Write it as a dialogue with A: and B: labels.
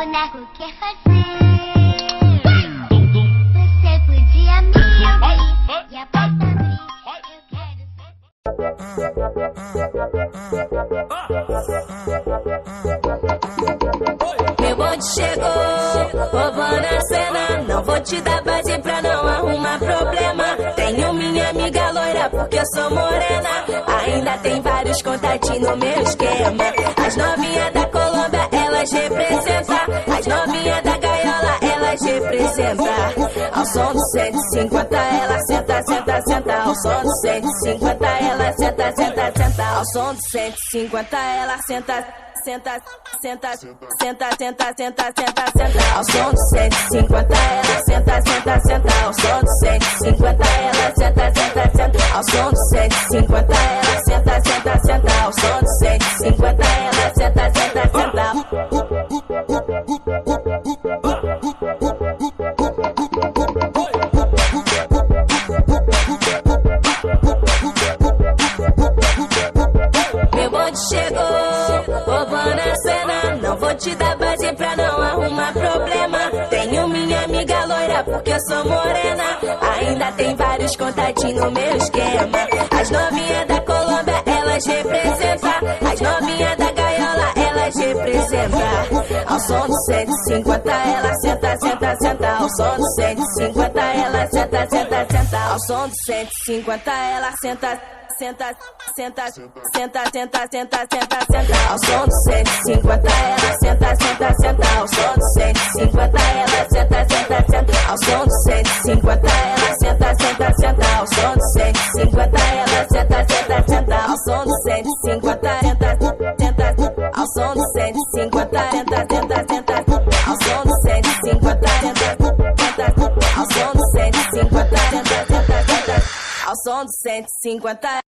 A: boneco quer fazer. Você podia me ouvir e a porta abrir.
B: Meu bonde chegou, roubando a cena. Não vou te dar base pra não arrumar problema. Tenho minha amiga loira porque eu sou morena. Ainda tem vários contatinhos no meu esquema. As novinhas da Colômbia, elas representam. As novinhas da gaiola, elas representam. Ao som do 150, ela senta, senta, senta. Ao som do 150, ela senta, senta, senta. Ao som do 150, ela senta, senta, senta, senta, senta, senta, senta, senta. Ao som do 150, ela senta, senta, senta. Ao som do 150, ela senta, senta, senta. Ao som do 150, ela senta, senta, senta. Ao som do 150, ela senta, senta, senta. Meu bonde chegou, roubando a cena. Não vou te dar base pra não arrumar problema. Tenho minha amiga loira porque eu sou morena. Ainda tem vários contatinhos no meu esquema. As novinhas da Colômbia, elas representam. As novinhas da gaiola, elas representam. Ao som do 150, ela senta, senta, senta. Ao som do 150, ela senta, senta, senta. Ao som do 150, ela senta, senta, senta, senta, senta, senta, senta, senta. Ao som do 150, ela senta, senta, senta. Ao som do 150, ela senta, senta, senta. Ao som do 150, ela senta, senta, senta. Ao som do 150, ela senta, senta, senta. Ao som do 150, senta, senta. Ao som do 150, senta, senta, senta. Ao som do 150, senta, senta. Ao som do 150, senta, senta, senta. Ao som do 150.